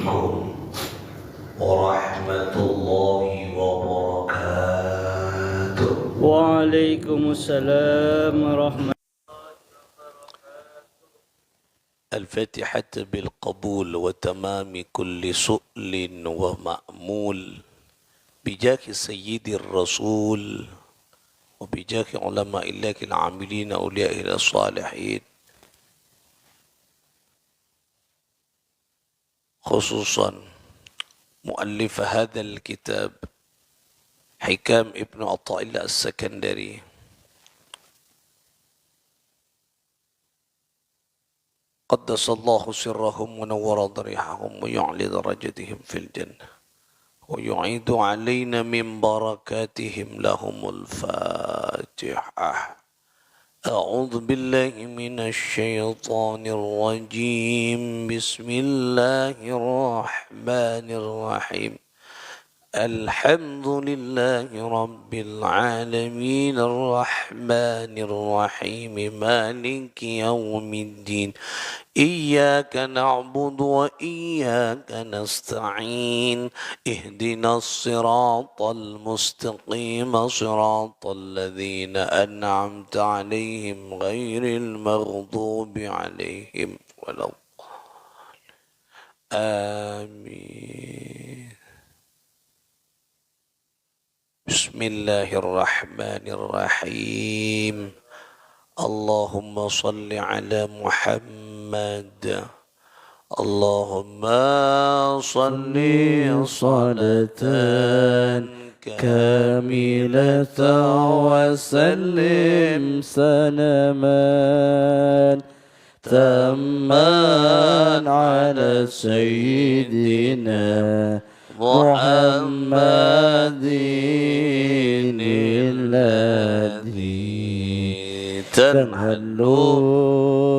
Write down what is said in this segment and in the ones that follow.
عليكم ورحمة الله وبركاته. وعليكم السلام ورحمة الفاتحة بالقبول وتمام كل سؤل ومأمول بجاه سيد الرسول وبجاه علماء الله العاملين أولياء الصالحين، خصوصا مؤلف هذا الكتاب حكام ابن عطاء الله السكندري، قدس الله سرهم ونور ضريحهم ويعلي درجتهم في الجنة ويعيد علينا من بركاتهم. لهم الفاتحة. أعوذ بالله من الشيطان الرجيم. بسم الله الرحمن الرحيم. الحمد لله رب العالمين الرحمن الرحيم مالك يوم الدين إياك نعبد وإياك نستعين اهدنا الصراط المستقيم صراط الذين أنعمت عليهم غير المغضوب عليهم ولا آمين. بسم الله الرحمن الرحيم. اللهم صل على محمد. اللهم صل صلاة كاملة وسلم سلما تاما على سيدنا محمد الذي تنهل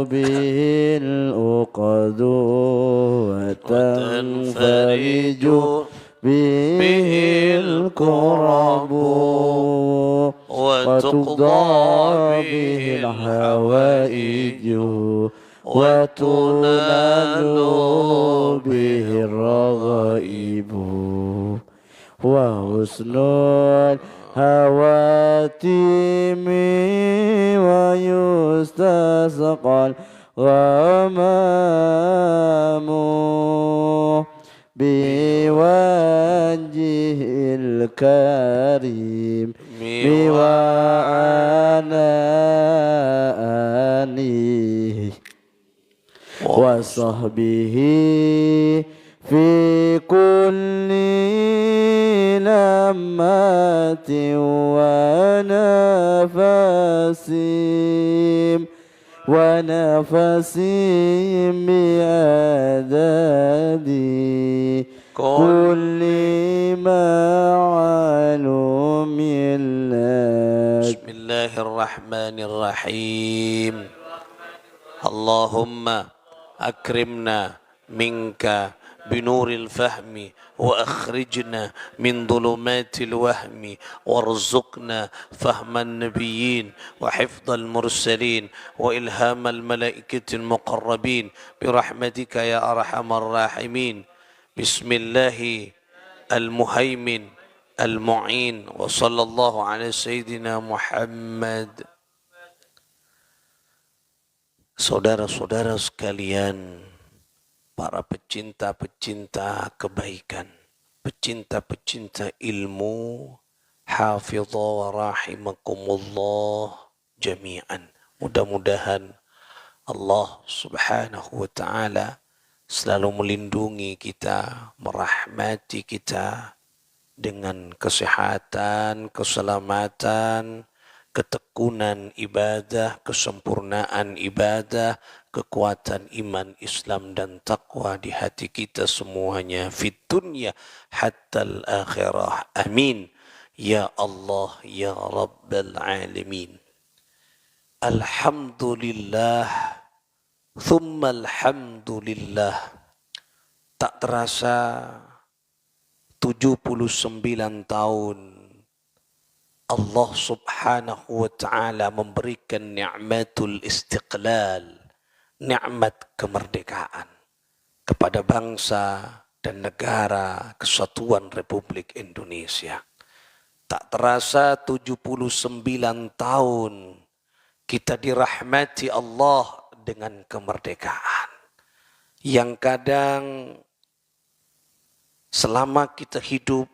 به العقد وتنفرج به الكرب وتقضى به الحوائج وتنال به الرغائب وحسن الهواتم ويستسقى الغمام بوجه الكريم وعلى آله وصحبه في كل لمة ونفس بعدد كل معلوم لك. بسم الله الرحمن الرحيم. اللهم أكرمنا منك بنور الفهم وأخرجنا من ظلمات الوهم وارزقنا فهم النبيين وحفظ المرسلين وإلهام الملائكة المقربين برحمتك يا أرحم الراحمين. بسم الله المهيمن المعين وصلى الله على سيدنا محمد. Saudara-saudara sekalian, para pecinta-pecinta kebaikan, pecinta-pecinta ilmu, hafidha wa rahimakumullah jami'an. Mudah-mudahan Allah subhanahu wa ta'ala selalu melindungi kita, merahmati kita dengan kesehatan, keselamatan, ketekunan ibadah, kesempurnaan ibadah, kekuatan iman, Islam dan takwa di hati kita semuanya, fid dunya hatta al-akhirah. Amin ya Allah ya Rabbal alamin. Alhamdulillah thumma alhamdulillah. Tak terasa 79 tahun Allah subhanahu wa ta'ala memberikan ni'matul istiqlal, nikmat kemerdekaan kepada bangsa dan negara Kesatuan Republik Indonesia. Tak terasa 79 tahun kita dirahmati Allah dengan kemerdekaan. Yang kadang selama kita hidup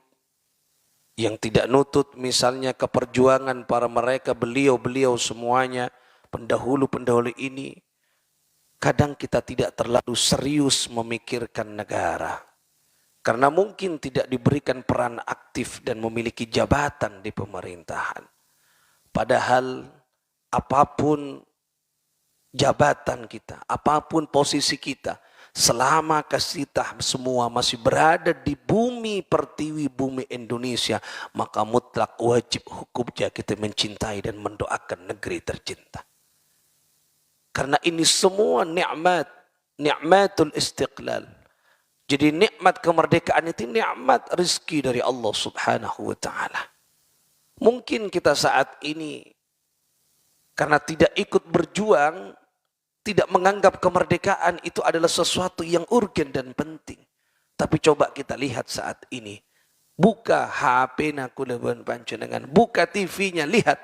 yang tidak nutut misalnya ke perjuangan para mereka, beliau-beliau semuanya, pendahulu-pendahulu ini, kadang kita tidak terlalu serius memikirkan negara. Karena mungkin tidak diberikan peran aktif dan memiliki jabatan di pemerintahan. Padahal apapun jabatan kita, apapun posisi kita, selama kita semua masih berada di bumi pertiwi bumi Indonesia, maka mutlak wajib hukumnya kita mencintai dan mendoakan negeri tercinta. Karena ini semua nikmat, nikmatul istiqlal. Jadi nikmat kemerdekaan itu nikmat rezeki dari Allah Subhanahu wa taala. Mungkin kita saat ini karena tidak ikut berjuang, tidak menganggap kemerdekaan itu adalah sesuatu yang urgen dan penting. Tapi coba kita lihat saat ini. Buka HP nakulaban panjenengan, buka TV-nya, lihat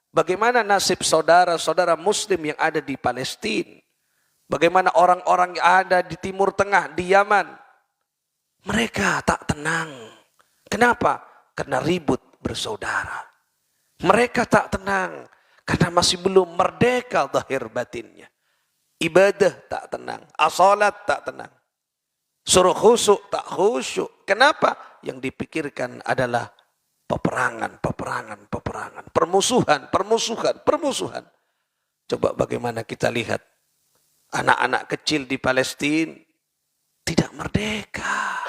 bagaimana nasib saudara-saudara muslim yang ada di Palestina. Bagaimana orang-orang yang ada di Timur Tengah, di Yaman. Mereka tak tenang. Kenapa? Karena ribut bersaudara. Mereka tak tenang karena masih belum merdeka zahir batinnya. Ibadah tak tenang, as-salat tak tenang. Suruh khusyuk tak khusyuk. Kenapa? Yang dipikirkan adalah peperangan. Permusuhan. Coba bagaimana kita lihat anak-anak kecil di Palestina tidak merdeka.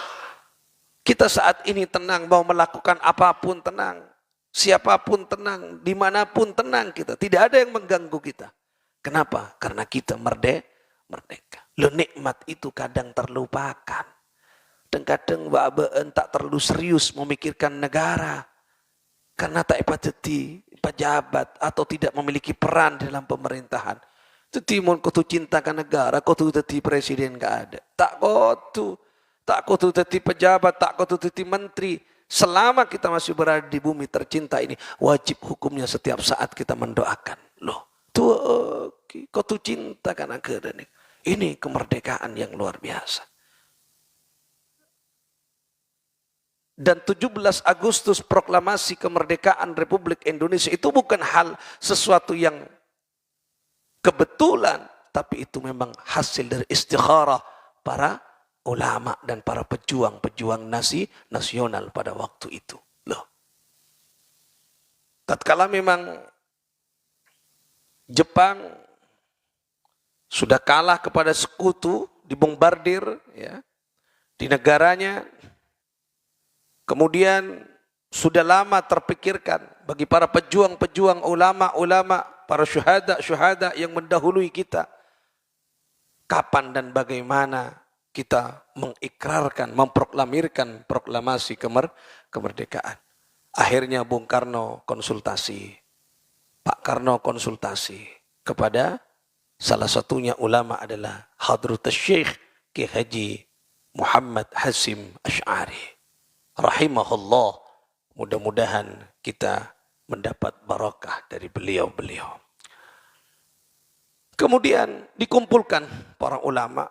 Kita saat ini tenang, mau melakukan apapun tenang. Siapapun tenang, dimanapun tenang kita. Tidak ada yang mengganggu kita. Kenapa? Karena kita merdeka. Loh, nikmat itu kadang terlupakan. Dan kadang babaan tak terlalu serius memikirkan negara. Karena tak jadi pejabat atau tidak memiliki peran dalam pemerintahan. Jadi mau kau cintakan negara, kau tu jadi presiden gak ada. Tak kau tu jadi pejabat, tak kau tu jadi menteri. Selama kita masih berada di bumi tercinta ini, wajib hukumnya setiap saat kita mendoakan. Loh, kau tu cintakan negara ini. Ini kemerdekaan yang luar biasa. Dan 17 Agustus proklamasi kemerdekaan Republik Indonesia itu bukan hal sesuatu yang kebetulan, tapi itu memang hasil dari istikharah para ulama dan para pejuang-pejuang nasional pada waktu itu. Loh. Tatkala memang Jepang sudah kalah kepada sekutu, dibombardir ya, di negaranya, kemudian sudah lama terpikirkan bagi para pejuang-pejuang ulama-ulama, para syuhada yang mendahului kita, kapan dan bagaimana kita mengikrarkan, memproklamirkan proklamasi kemerdekaan. Akhirnya Bung Karno konsultasi, Pak Karno konsultasi kepada salah satunya ulama adalah Hadratus Syekh Kiai Haji Muhammad Hasyim Asy'ari. Rahimahullah, mudah-mudahan kita mendapat barakah dari beliau-beliau. Kemudian dikumpulkan para ulama,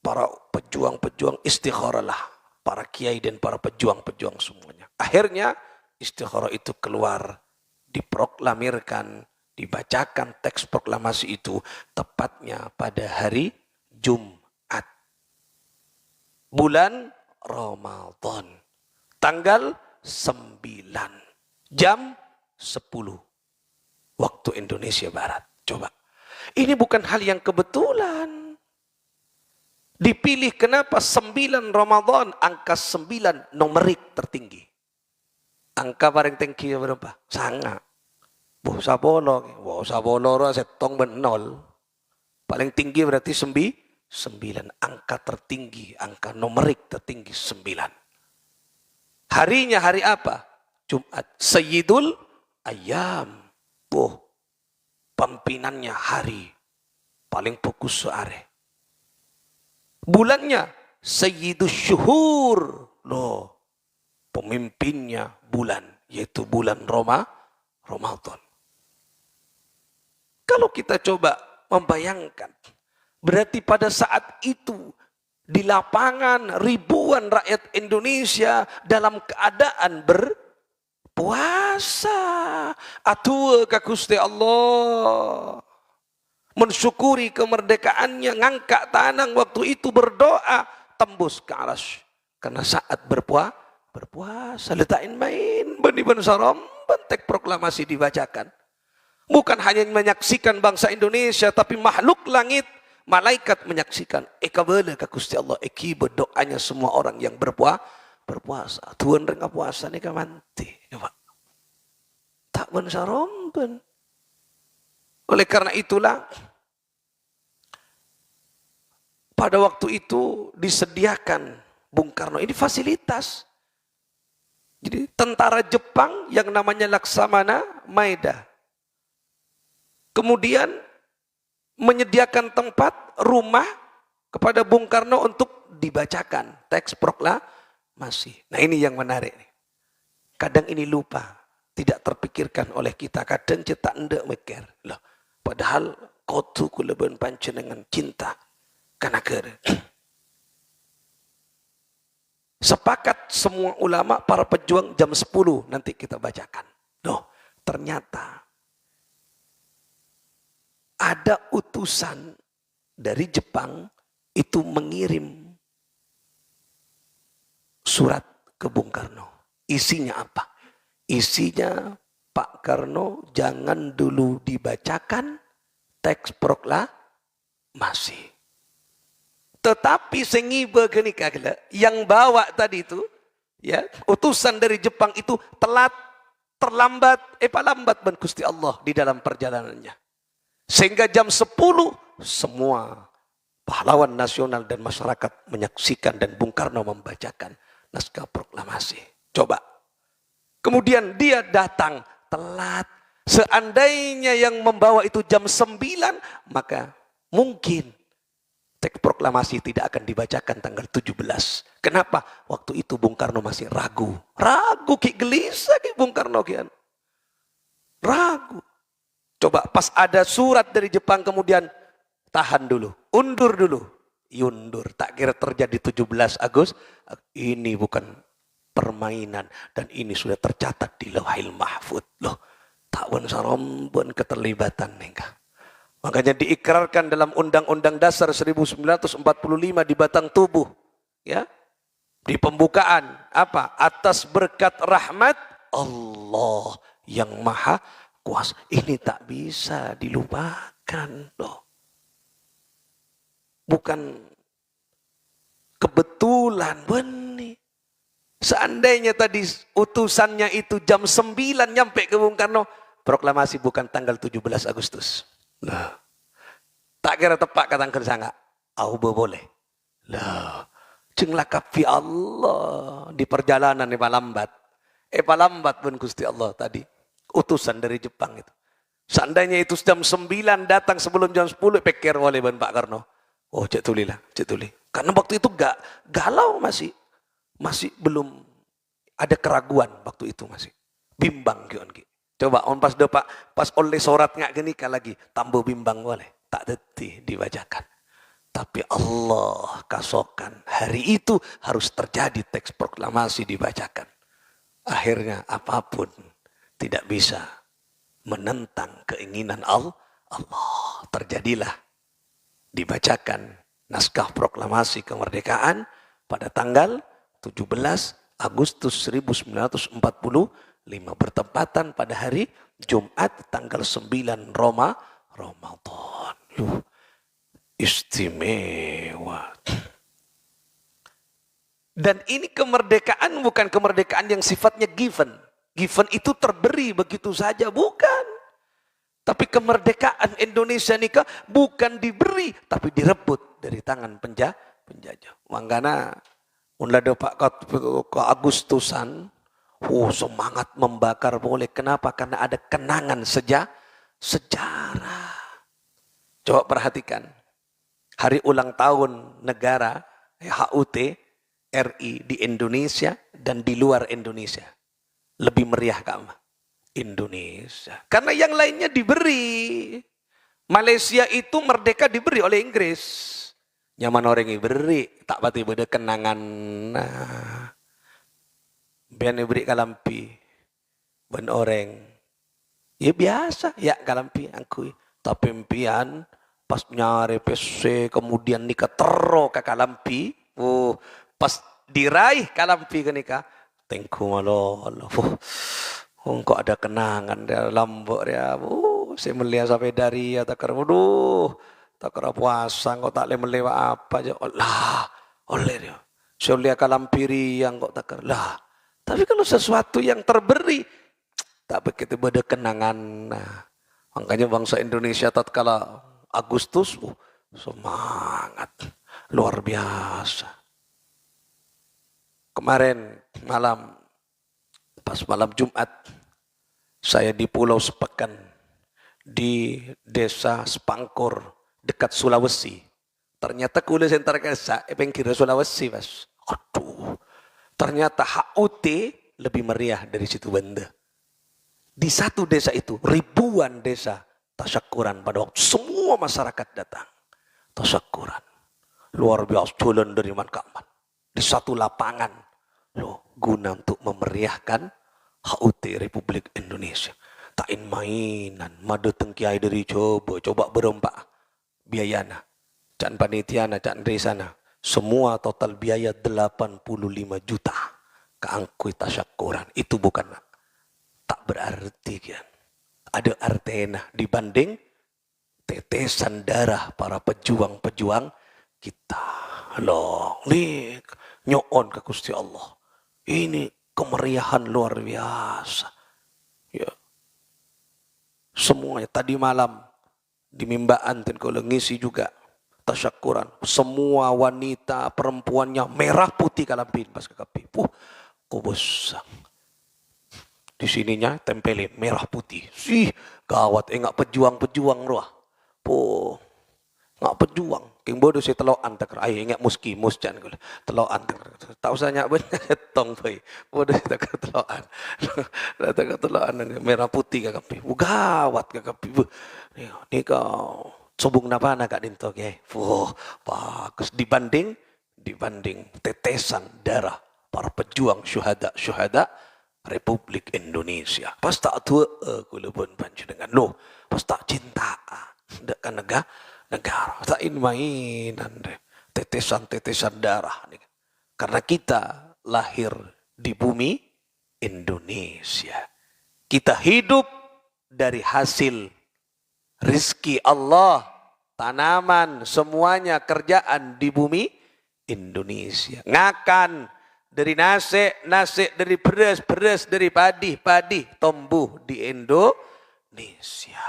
para pejuang-pejuang, istikharahlah para kiai dan para pejuang-pejuang semuanya. Akhirnya istikharah itu keluar, diproklamirkan, dibacakan teks proklamasi itu tepatnya pada hari Jumat. Bulan Ramadan. Tanggal 9. Jam 10. Waktu Indonesia Barat. Coba. Ini bukan hal yang kebetulan. Dipilih kenapa 9 Ramadan, angka 9 numerik tertinggi. Angka paling tinggi berapa? Sangat. Boh sabolo, setong benol. Paling tinggi berarti 9. Angka tertinggi, angka numerik tertinggi 9. Harinya hari apa? Jumat. Sayyidul Ayyam. Boh, pampinannya hari paling fokus soare. Bulannya Sayyidus Syuhur. Loh, pemimpinnya bulan, yaitu bulan Ramadan. Kalau kita coba membayangkan, berarti pada saat itu di lapangan ribuan rakyat Indonesia dalam keadaan berpuasa. Atua ka Gusti Allah. Mensyukuri kemerdekaannya, ngangkat tanang waktu itu berdoa, tembus ke arasy. Karena saat berpuasa, letakin main, bani-bani saram, bentek proklamasi dibacakan. Bukan hanya menyaksikan bangsa Indonesia, tapi makhluk langit, malaikat menyaksikan. Eka bela ka Gusti Allah, eki berdoanya semua orang yang berpuasa. Tuhan rengah puasa ni ka manti. Tak bensaromben. Oleh karena itulah, pada waktu itu disediakan Bung Karno ini fasilitas. Jadi tentara Jepang yang namanya Laksamana Maeda. Kemudian menyediakan tempat rumah kepada Bung Karno untuk dibacakan teks proklamasi. Nah ini yang menarik. Kadang ini lupa, tidak terpikirkan oleh kita. Kadang cetak ndak mikir. Loh, padahal kotu kuleban panjenengan cinta kana negara. Sepakat semua ulama, para pejuang jam 10 nanti kita bacakan. Loh, ternyata ada utusan dari Jepang itu mengirim surat ke Bung Karno. Isinya apa? Isinya, Pak Karno jangan dulu dibacakan teks proklamasi. Tetapi sengibe kenika yang bawa tadi itu, ya, utusan dari Jepang itu terlambat ban Gusti Allah di dalam perjalanannya. Sehingga jam 10 semua pahlawan nasional dan masyarakat menyaksikan dan Bung Karno membacakan naskah proklamasi. Coba. Kemudian dia datang telat. Seandainya yang membawa itu jam 9, maka mungkin teks proklamasi tidak akan dibacakan tanggal 17. Kenapa? Waktu itu Bung Karno masih ragu. Ragu, ki gelisah ki Bung Karno kian. Ragu. Coba pas ada surat dari Jepang kemudian tahan dulu, undur dulu. Yundur, tak kira terjadi 17 Agustus. Ini bukan permainan dan ini sudah tercatat di Lauhil Mahfuz. Loh, tak sarombon keterlibatan nengkah. Makanya diikrarkan dalam Undang-Undang Dasar 1945 di batang tubuh, ya. Di pembukaan apa? Atas berkat rahmat Allah yang Maha Kuasa. Ini tak bisa dilupakan, loh. Bukan kebetulan, benih. Seandainya tadi utusannya itu jam 9 nyampe ke Bung Karno, proklamasi bukan tanggal 17 Agustus. Lah, tak kira tepat katangkan sangat. Auba boleh. Lah, jeng lakap fi Allah di perjalanan palambat. Palambat pun Gusti Allah tadi. Utusan dari Jepang itu. Seandainya itu jam 9 datang sebelum jam 10, pikir oleh Pak Karno. Oh, cek tuli lah, cek tuli. Karena waktu itu galau masih belum ada keraguan waktu itu masih. Bimbang kion ki. Coba on pas oleh sorat ngak gini lagi tambah bimbang boleh. Tak deti dibacakan. Tapi Allah kasokan hari itu harus terjadi teks proklamasi dibacakan. Akhirnya apapun tidak bisa menentang keinginan Allah. Terjadilah dibacakan naskah proklamasi kemerdekaan pada tanggal 17 Agustus 1945 bertepatan pada hari Jumat tanggal 9 Ramadan. Istimewa. Dan ini kemerdekaan bukan kemerdekaan yang sifatnya given. Given itu terberi begitu saja, bukan. Tapi kemerdekaan Indonesia nikah bukan diberi, tapi direbut dari tangan penjajah. Makanya unlado Pak ke Agustusan, semangat membakar boleh. Kenapa? Karena ada kenangan sejarah. Coba perhatikan, hari ulang tahun negara HUT RI di Indonesia dan di luar Indonesia? Lebih meriah kak? Indonesia. Karena yang lainnya diberi. Malaysia itu merdeka diberi oleh Inggris. Nyaman orang yang beri, tak pati beda kenangan. Nah, biar beri kalampi. Ben orang. Ya biasa, ya kalampi angkui. Tapi impian pas nyari PC kemudian nikah tero ke kalampi. Oh, pas diraih kalampi ke nikah. Tengku malo. Kok ada kenangan dia lambok dia. Saya melihat sampai dari ya takar. Waduh, takar puasa kok tak boleh melewa apa aja. Lah, oleh dia. Saya lihat kalampiri yang kok takar. Lah, tapi kalau sesuatu yang terberi tak begitu beda kenangan. Nah, makanya bangsa Indonesia tatkala Agustus semangat luar biasa. Kemarin malam pas malam Jumat saya di Pulau Sepekan di desa Sepangkor dekat Sulawesi. Ternyata kuliah sentar kesa kira Sulawesi, Mas. Aduh. Ternyata HUT lebih meriah dari situ Banda. Di satu desa itu ribuan desa tasyakuran pada waktu semua masyarakat datang. Tasyakuran. Luar biasa jalan dari man ke man. Di satu lapangan. Loh, guna untuk memeriahkan HUT Republik Indonesia. Tain mainan, madu tengkiai dari coba berempat biayana. Can panitiana, can resana. Semua total biaya 85 juta. Keangkui tasyakuran. Itu bukan tak berarti kan. Ada artinya dibanding tetesan darah para pejuang-pejuang kita. Loh, nih nyoon ke Gusti Allah. Ini kemeriahan luar biasa. Ya. Semuanya tadi malam di Mimbaan kalau ngisi juga tasyakuran. Semua wanita perempuannya merah putih kalampin pas kekapi. Kubus. Di sininya tempelin merah putih. Gawat enggak pejuang-pejuang roh. Enggak pejuang. King bodoh si teloan takar ai enggak muski musjan gula. Teloan takar. Tak usah nyak bener tong pai. Bodoh takar teloan. Takar teloan merah putih kakapi. Gawat kakapi. Ni kau sobung napa nak kak dinto ke. Bagus dibanding tetesan darah para pejuang syuhada Republik Indonesia. Pas tak tua kula pun panjenengan loh. Pas tak cinta dekat negara. Tak mainan deh. Tetesan-tetesan darah. Karena kita lahir di bumi Indonesia. Kita hidup dari hasil rizki Allah. Tanaman, semuanya kerjaan di bumi Indonesia. Ngakan dari nasi dari beras dari padi tumbuh di Indonesia.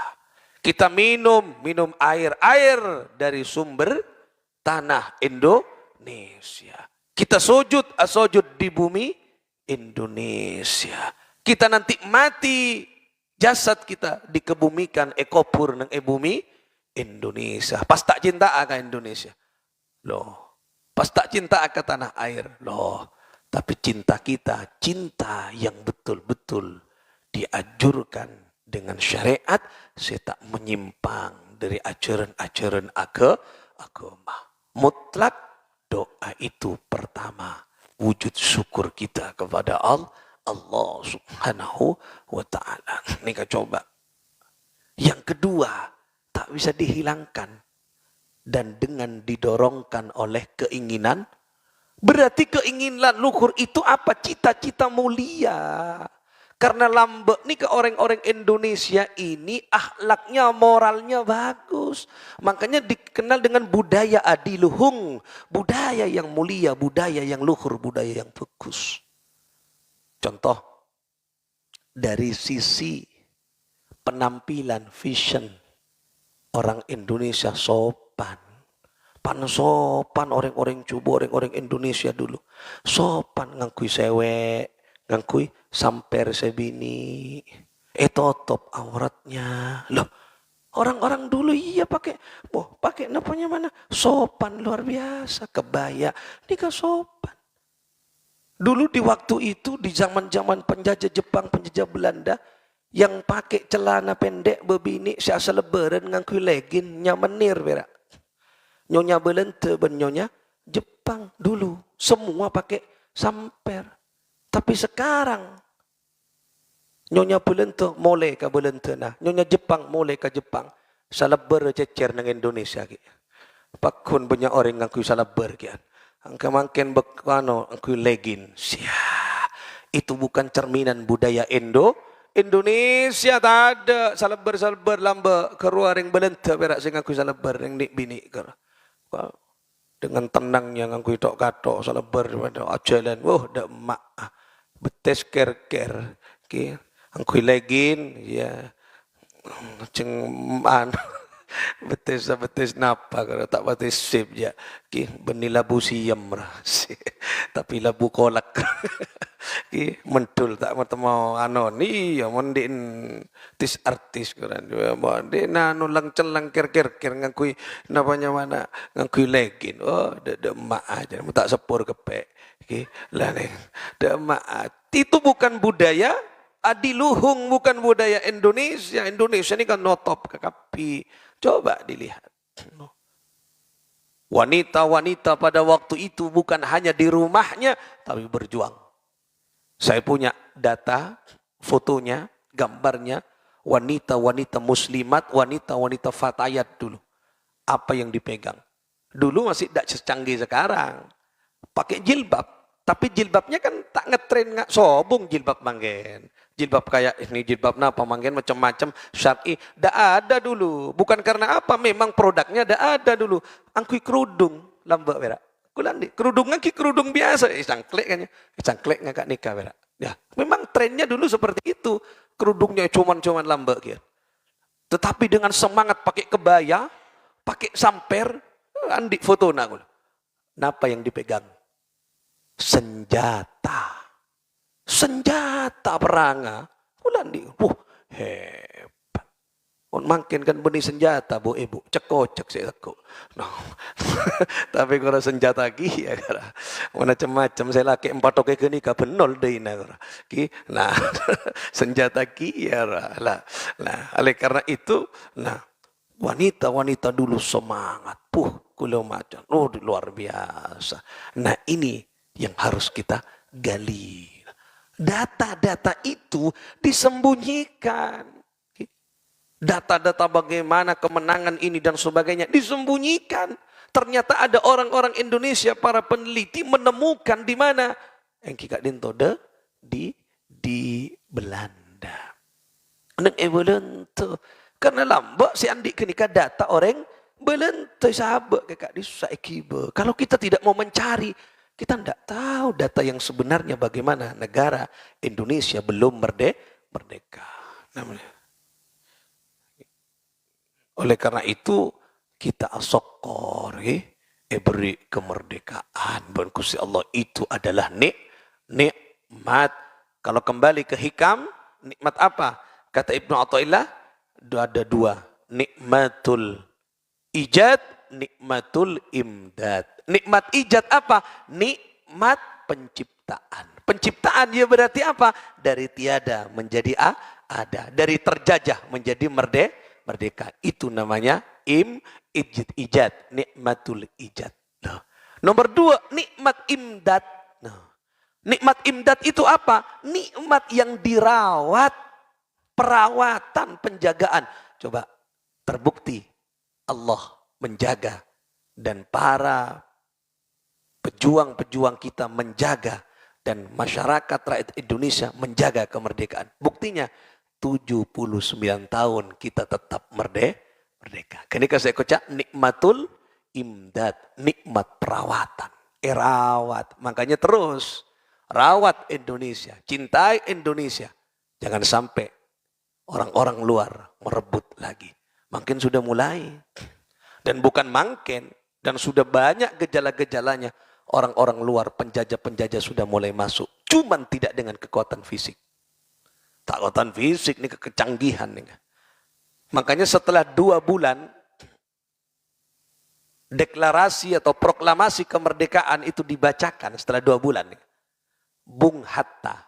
Kita minum air dari sumber tanah Indonesia. Kita sujud di bumi Indonesia. Kita nanti mati, jasad kita dikebumikan ekopur nang bumi Indonesia. Pas tak cinta akan Indonesia. Loh, pas tak cinta akan tanah air. Loh, tapi cinta kita, cinta yang betul-betul dianjurkan dengan syariat, saya tak menyimpang dari ajaran-ajaran agama. Mutlak doa itu pertama. Wujud syukur kita kepada Allah subhanahu wa ta'ala. Ini kita coba. Yang kedua, tak bisa dihilangkan. Dan dengan didorongkan oleh keinginan. Berarti keinginan luhur itu apa? Cita-cita mulia. Karena lambek nih ke orang-orang Indonesia ini akhlaknya, moralnya bagus. Makanya dikenal dengan budaya adiluhung. Budaya yang mulia, budaya yang luhur, budaya yang bagus. Contoh, dari sisi penampilan, vision. Orang Indonesia sopan. Sopan orang-orang coba, orang-orang Indonesia dulu. Sopan ngangkui sewek. Ngangkui samper sebini. Totop auratnya. Loh, Orang-orang dulu iya pakai, pakai napanya mana? Sopan luar biasa, kebaya, nikah sopan. Dulu di waktu itu, di zaman-zaman penjajah Jepang, penjajah Belanda, yang pakai celana pendek berbini, siasa lebaran ngangkui legin, nyamenir berak. Nyonya Belente ben nyonya Jepang dulu, semua pakai samper. Tapi sekarang, Nyonya Belente mulai ke Belente nah, Nyonya Jepang mulai ke Jepang. Salaber cecer nang Indonesia ki. Pakun banyak orang ngangkui salaber ki. Angka makin bekano ngangkui legin. Sia. Itu bukan cerminan budaya Indonesia tak ada salaber lamba keluar yang Belente berak sing ngangkui salaber yang nik bini ke. Dengan tenangnya ngangkui tok katok salaber pada ajalan. Wah dak mak. Betes ker-ker. Ki. Angkui legin, ya, ceng betes napa kalau tak betes sip ya, ki beni labu siam tapi labu kolak, ki mentul tak mau anon, iya mendin tis artis kan, mendin anu lang celang ker ngakui napanya mana ngakui legin, oh ada emak aja, tak sepur kepek, ki lah nih, ada emak, itu bukan budaya. Adiluhung bukan budaya Indonesia. Indonesia ini kan notop ke kapi. Coba dilihat. Wanita-wanita pada waktu itu bukan hanya di rumahnya, tapi berjuang. Saya punya data, fotonya, gambarnya, wanita-wanita muslimat, wanita-wanita fatayat dulu. Apa yang dipegang? Dulu masih tidak secanggih sekarang. Pakai jilbab. Tapi jilbabnya kan tak ngetren, sobong jilbab manggen. Jilbab kayak ini jilbab napa manggen macam-macam syar'i. Dak ada dulu. Bukan karena apa, memang produknya dak ada dulu. Angkui kerudung lambak berak. Kulandi kerudungnya ki kerudung biasa, cangklek kan ya. Cangklek ngakak nikah berak. Ya, memang trennya dulu seperti itu. Kerudungnya cuman lambak gitu. Tetapi dengan semangat pakai kebaya, pakai samper, andi foto nak. Napa yang dipegang? Senjata. Senjata peranga. Ulandi. Hebat. Makin kan benih senjata, bu ibu. Cekocek saya teko. No. Tapi kalau senjata ki ya kara. Macam-macam saya laki 4 oke ke nikah benol deh kara. Ki. Nah, senjata ki ya lah. Nah, oleh karena itu, nah, wanita-wanita dulu semangat. Kulo macan. Oh, luar biasa. Nah, ini yang harus kita gali. Data-data itu disembunyikan. Data-data bagaimana kemenangan ini dan sebagainya disembunyikan. Ternyata ada orang-orang Indonesia, para peneliti menemukan di mana? Yang kika dintode di Belanda. Neng Belanda. Karena lambak si Andi kenika data orang Belanda sahabat kakak di Saikiba. Kalau kita tidak mau mencari, kita tidak tahu data yang sebenarnya bagaimana negara Indonesia belum merdeka. Oleh karena itu kita sokor, beri kemerdekaan. Dan Gusti Allah itu adalah nikmat. Kalau kembali ke hikam, nikmat apa? Kata Ibnu Athaillah, ada 2. Nikmatul ijad, nikmatul imdad. Nikmat ijad apa? Nikmat penciptaan. Penciptaan ya berarti apa? Dari tiada menjadi ada. Dari terjajah menjadi merdeka. Itu namanya ijad. Nikmatul ijad. Nah. Nomor 2, nikmat imdad. Nah. Nikmat imdad itu apa? Nikmat yang dirawat. Perawatan, penjagaan. Coba terbukti Allah menjaga. Dan para pejuang-pejuang kita menjaga. Dan masyarakat rakyat Indonesia menjaga kemerdekaan. Buktinya 79 tahun kita tetap merdeka. Ketika saya kocak nikmatul imdad. Nikmat perawatan. Rawat. Makanya terus rawat Indonesia. Cintai Indonesia. Jangan sampai orang-orang luar merebut lagi. Makin sudah mulai. Dan bukan makin. Dan sudah banyak gejala-gejalanya. Orang-orang luar, penjajah-penjajah sudah mulai masuk. Cuman tidak dengan kekuatan fisik. Kekuatan fisik ini kecanggihan. Nih. Makanya setelah 2 bulan, deklarasi atau proklamasi kemerdekaan itu dibacakan setelah 2 bulan. Bung Hatta.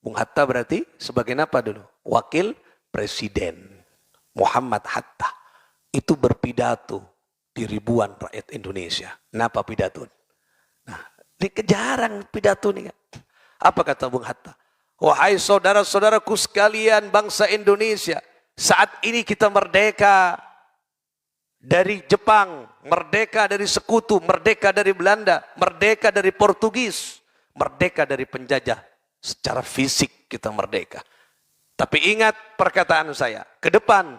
Bung Hatta berarti sebagai apa dulu? Wakil Presiden. Muhammad Hatta. Itu berpidato di ribuan rakyat Indonesia. Kenapa pidato? Nah, ini jarang pidato nih. Apa kata Bung Hatta? Wahai saudara-saudaraku sekalian bangsa Indonesia, saat ini kita merdeka dari Jepang, merdeka dari sekutu, merdeka dari Belanda, merdeka dari Portugis, merdeka dari penjajah. Secara fisik kita merdeka. Tapi ingat perkataan saya, ke depan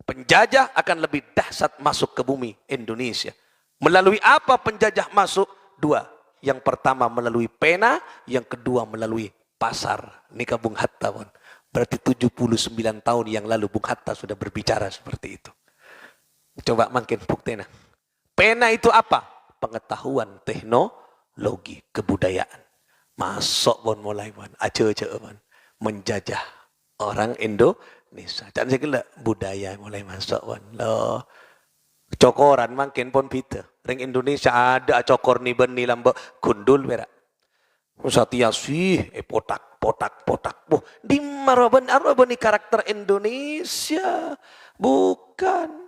penjajah akan lebih dahsyat masuk ke bumi Indonesia. Melalui apa penjajah masuk? 2. Yang pertama melalui pena, yang kedua melalui pasar. Nikah Bung Hatta pun. Berarti 79 tahun yang lalu Bung Hatta sudah berbicara seperti itu. Coba makin buktinya. Pena itu apa? Pengetahuan, teknologi, kebudayaan. Masuk pun mulai pun. Aja-aja pun. Menjajah orang Indonesia. Dan saya kira budaya mulai masuk pun. Loh. Cokoran makin pun beda. Ring Indonesia ada cokor ni beni lambak gundul berak. Satia sih, potak. Boh, di maraban arabani karakter Indonesia. Bukan.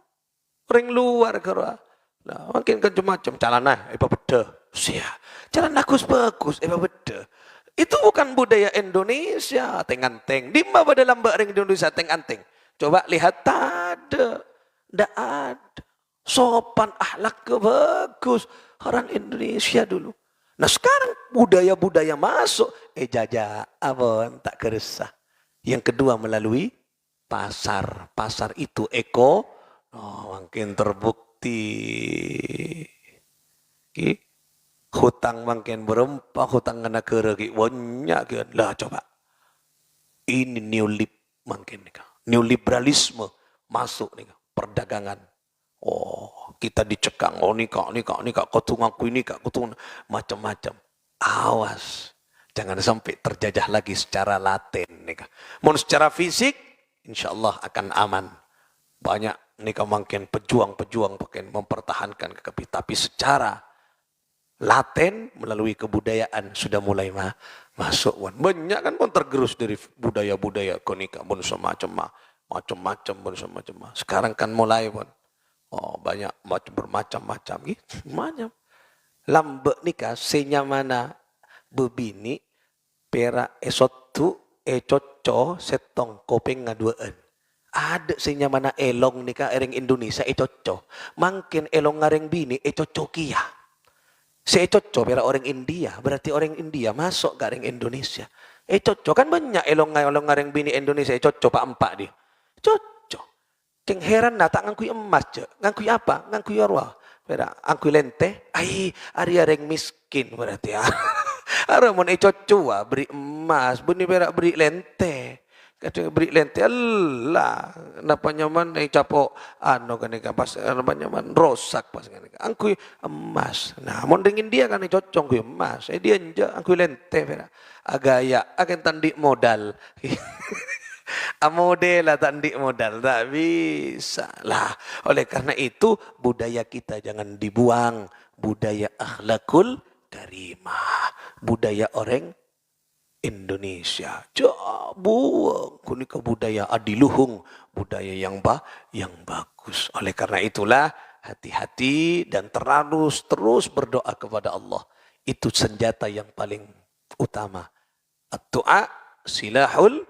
Ring luar kera. Nah, makin macam-macam. Calana, beda. Sia. Jalan bagus, beda. Itu bukan budaya Indonesia. Teng-anteng. Di mana dalam ring Indonesia teng-anteng? Coba lihat, tak ada. Tidak ada. Sopan, akhlak bagus. Orang Indonesia dulu. Nah sekarang budaya-budaya masuk, jajah, abon, tak keresah. Yang kedua melalui pasar. Pasar itu makin terbukti. Hutang makin berempah, hutang kena keregi, banyak lah coba. Ini neoliberalisme masuk nih, perdagangan. Oh, kita dicekang. Oh, nikah, kutung aku ini, kutung macam-macam. Awas, jangan sampai terjajah lagi secara laten. Mau secara fisik, insya Allah akan aman. Banyak nikah makin pejuang makin mempertahankan tapi secara laten melalui kebudayaan sudah mulai masuk. Banyak kan pun tergerus dari budaya-budaya konika pun macam-macam pun semacam. Sekarang kan mulai pun. Oh banyak bermacam-macam gitu. Banyak. Lambek nikah senyamana bebini pera esotu coco setong kopeng ngaduaan. Ada senyamana elong nikah ering Indonesia coco. Mangkin elong ngareng bini coco kia. Coco pera orang India, berarti orang India masuk ke ring Indonesia. Coco kan banyak elong ngareng bini Indonesia coco pak empat dia. Coco. Keng heran na tak ngangkui emas je. Ngangkui apa? Ngangkui arwah. Pera, angkui lente. Ari areng miskin berarti ya. Ara mon coco beri emas, beni pera beri lente. Kadang beri lente Allah. Napa nyaman capo kan pas napa nyaman rosak pas kan. Angkui emas. Nah, mon dengin dia kan cocok angkui emas. Dia enja angkui lente pera. Agaya akan tandi modal. Model tandik modal tak bisa lah. Oleh karena itu budaya kita jangan dibuang. Budaya akhlakul karimah. Budaya orang Indonesia. Jangan buang. Kunika budaya adiluhung. Budaya yang bagus. Oleh karena itulah hati-hati dan terus berdoa kepada Allah. Itu senjata yang paling utama. Doa silahul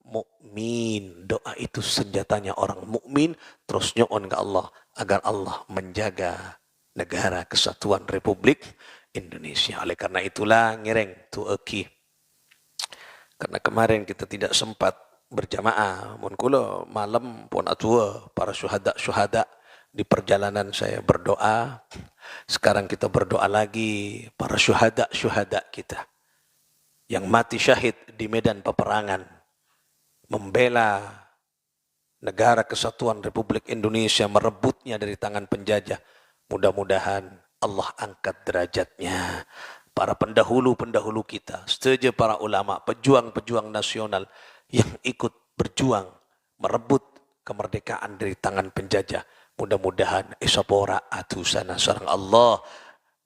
mukmin. Doa itu senjatanya orang mukmin. Terus nyoon ke Allah agar Allah menjaga negara kesatuan Republik Indonesia. Oleh karena itulah ngereng tueki. Karena kemarin kita tidak sempat berjamaah. Mun kula malam pun atua para syuhada di perjalanan saya berdoa. Sekarang kita berdoa lagi para syuhada kita yang mati syahid di medan peperangan. Membela negara kesatuan Republik Indonesia, merebutnya dari tangan penjajah. Mudah-mudahan Allah angkat derajatnya. Para pendahulu-pendahulu kita, setuju para ulama, pejuang-pejuang nasional yang ikut berjuang, merebut kemerdekaan dari tangan penjajah. Mudah-mudahan esapora atusana sareng Allah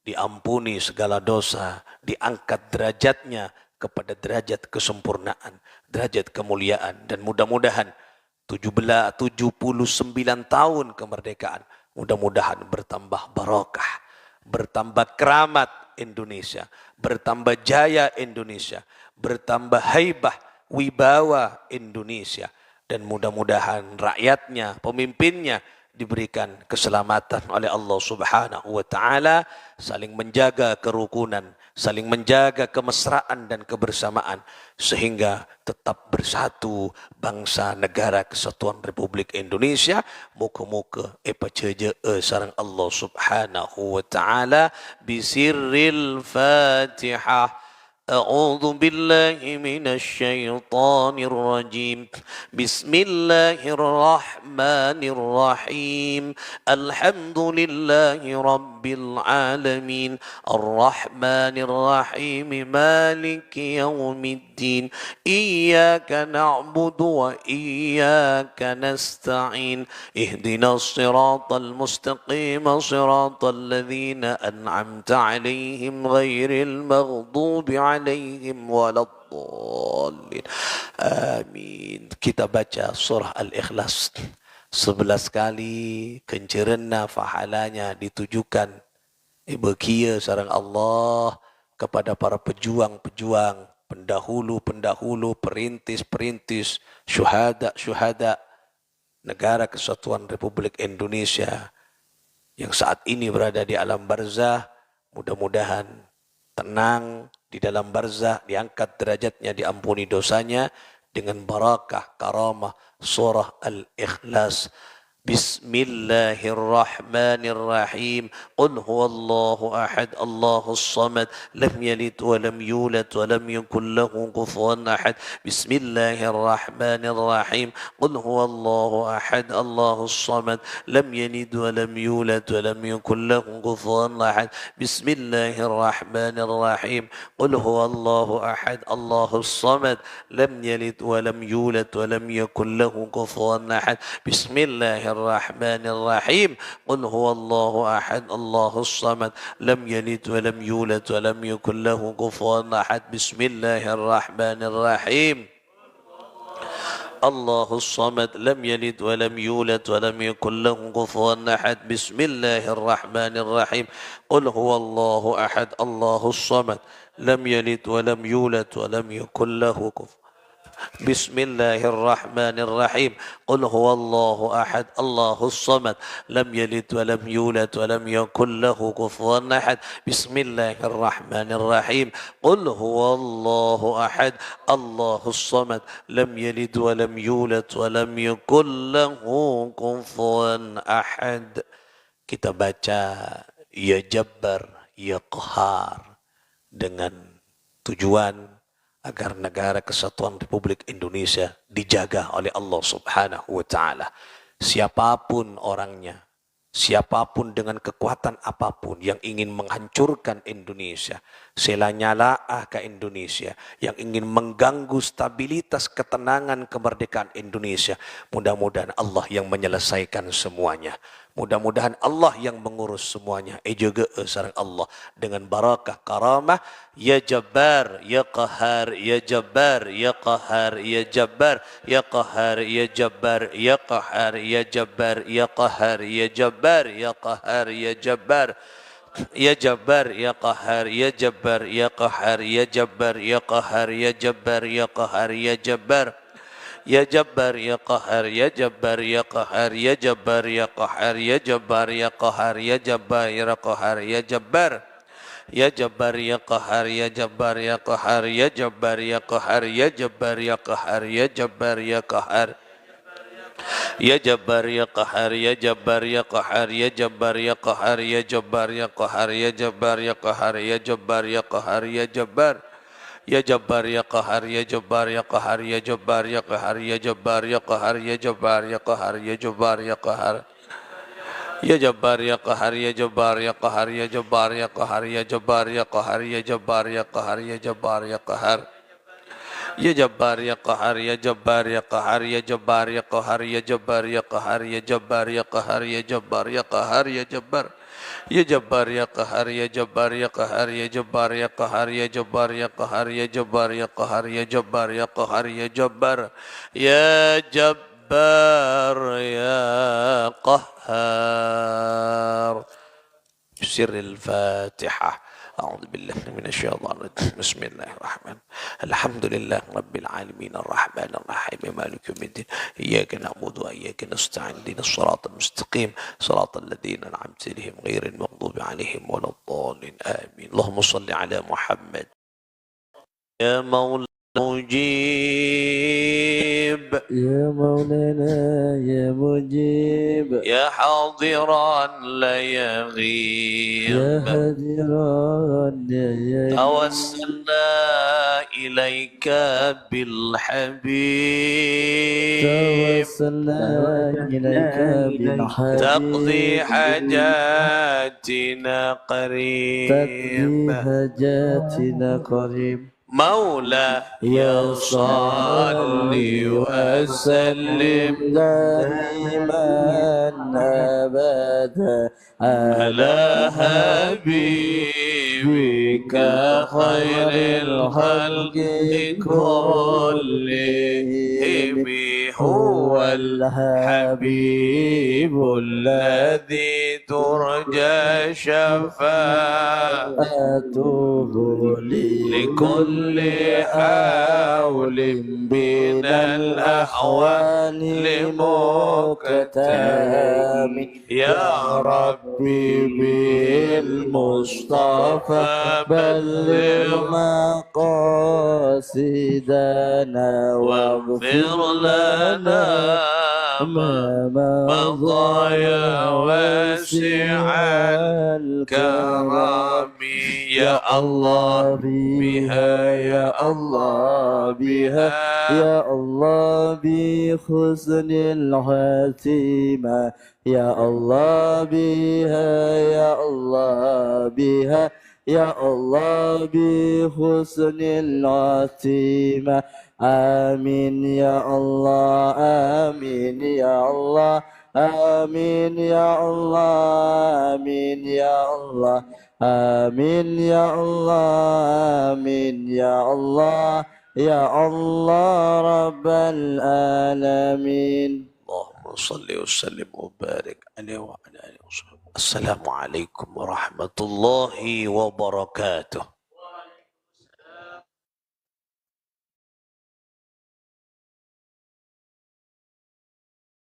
diampuni segala dosa, diangkat derajatnya kepada derajat kesempurnaan, derajat kemuliaan, dan mudah-mudahan 79 tahun kemerdekaan, mudah-mudahan bertambah barakah, bertambah keramat Indonesia, bertambah jaya Indonesia, bertambah haibah, wibawa Indonesia, dan mudah-mudahan rakyatnya, pemimpinnya diberikan keselamatan oleh Allah Subhanahu wa taala, saling menjaga kerukunan, saling menjaga kemesraan dan kebersamaan sehingga tetap bersatu bangsa negara kesatuan Republik Indonesia. Muka-muka epaceja sareng Allah Subhanahu wa taala bisirril Fatihah. أعوذ بالله من الشيطان الرجيم بسم الله الرحمن الرحيم الحمد لله رب العالمين الرحمن الرحيم مالك يوم الدين إياك نعبد وإياك نستعين اهدنا الصراط المستقيم صراط الذين أنعمت عليهم غير المغضوب عليهم ولا الضالين آمين. Kita baca surah Al-Ikhlas 11 kali, kencerena fahalanya ditujukan bekia sareng Allah kepada para pejuang-pejuang, pendahulu-pendahulu, perintis-perintis, syuhada-syuhada negara kesatuan Republik Indonesia yang saat ini berada di alam barzah. Mudah-mudahan tenang di dalam barzah, diangkat derajatnya, diampuni dosanya dengan barakah karamah surah Al-Ikhlas. Bismillahirrahmanirrahim. Qul huwallahu ahad, Allahus samad, lam yalid wa lam yulad wa lam yakul lahu kufuwan ahad. Bismillahirrahmanirrahim. Qul huwallahu ahad, Allahus samad, lam yalid wa lam yulad wa lam yakul lahu kufuwan ahad. Bismillahirrahmanirrahim. Qul huwallahu ahad, Allahus samad, lam yalid wa lam yulad wa lam yakul lahu kufuwan ahad. Bismillahirrahmanirrahim. قل هو الله أحد الله الصمد لم يلد ولم يولد ولم يكن له كفوا أحد. بسم الله الرحمن الرحيم. الله الصمد لم يلد ولم يولد ولم يكن له كفوا أحد. بسم الله الرحمن الرحيم. قل هو الله أحد الله الصمد لم يلد ولم يولد ولم يكن له كفوا. بسم الله الرحمن الرحيم. قل هو الله أحد الله الصمد لم يلد ولم يولد ولم يكن له كفوا أحد. بسم الله الرحمن الرحيم. قل هو الله أحد الله الصمد لم يلد ولم يولد ولم يكن له كفوا أحد. Kita baca Ya Jabbar Ya Qahar dengan tujuan agar negara kesatuan Republik Indonesia dijaga oleh Allah Subhanahu wa taala. Siapapun orangnya, siapapun dengan kekuatan apapun yang ingin menghancurkan Indonesia, selanyalaah ke Indonesia, yang ingin mengganggu stabilitas ketenangan kemerdekaan Indonesia, mudah-mudahan Allah yang menyelesaikan semuanya. Mudah-mudahan Allah yang mengurus semuanya. Juga sareng Allah dengan barakah karamah Ya Jabbar Ya Qahar Ya Jabbar Ya Qahar Ya Jabbar Ya Qahar Ya Jabbar Ya Qahar Ya Jabbar Ya Qahar Ya Jabbar Ya Qahar Ya Jabbar Ya Jabbar Ya Qahar Ya Jabbar Ya Qahar Ya Jabbar Ya Qahar Ya Jabbar Ya Qahar Ya Jabbar Ya Jabbar Ya Qahar Ya Jabbar Ya Qahar Ya Jabbar Ya Qahar Ya Jabbar Ya Qahar Ya Jabbar Ya Qahar Ya Jabbar Ya Jabbar Ya Qahar Ya Jabbar Ya Qahar Ya Jabbar Ya Qahar Ya Jabbar Ya Qahar Ya Jabbar Ya Qahar Ya Jabbar Ya Qahar Ya Jabbar Ya Qahar Ya Jabbar Ya Qahar Ya Jabbar Ya Qahar Ya Jabbar Ya Qahar Ya Jabbar Ya Qahar Ya Jabbar Ya Jabbar Ya Qahar Ya Jabbar Ya Qahar Ya Jabbar Ya Qahar Ya Jabbar Ya Qahar Ya Jabbar Ya Qahar Ya Jabbar Ya Qahar Ya Jabbar Ya Qahar Ya Jabbar Ya Qahar Ya Jabbar Ya Qahar Ya Jabbar Ya Qahar Ya Jabbar Ya Qahar Ya Jabbar Ya Qahar Ya Jabbar ya Qahar ya Jabbar ya Qahar ya Jabbar ya Qahar ya Jabbar ya Qahar ya Jabbar ya Qahar ya Jabbar ya Qahar ya Jabbar ya Jabbar ya Qahar ya Jabbar ya Qahar ya Jabbar ya Qahar ya Jabbar ya Qahar ya Jabbar ya Qahar ya Jabbar ya Qahar ya Jabbar ya Jabbar ya Qahar. سر الفاتحة. أعوذ بالله من الشيطان الرجيم. بسم الله الرحمن الحمد لله رب العالمين الرحمن الرحيم مالك يوم الدين إياك نعبد وإياك نستعين اهدنا الصراط المستقيم صراط الذين أنعمت عليهم غير المغضوب عليهم ولا الضالين آمين. اللهم صل على محمد. يا مولانا مجيب يا مولانا يا مجيب يا حاضرا لا يغيب يا هادرا يا توسلنا إليك بالحبيب توسلنا إليك بالحبيب تقضي حاجاتنا تقضي قريب حاجاتنا قريب مولا يا صل وسلم دائما أبدا على حبيبك خير الخلق كلهم هو الحبيب الذي ترجى شفاعته لكل حول من الأحوال مكتام يا ربي بالمصطفى بلغ مقاصدنا واغفر لنا ما مضى يا واسع الكرم يا الله بها يا الله بها يا الله بحسن الخاتمة يا الله بها يا الله بها يا الله بحسن الخاتمة آمين يا الله آمين يا الله آمين يا الله آمين يا الله آمين يا الله آمين يا الله يا الله رب العالمين. اللهم صل وسلم وبارك عليه وعلى آله وصحبه. السلام عليكم ورحمة الله وبركاته.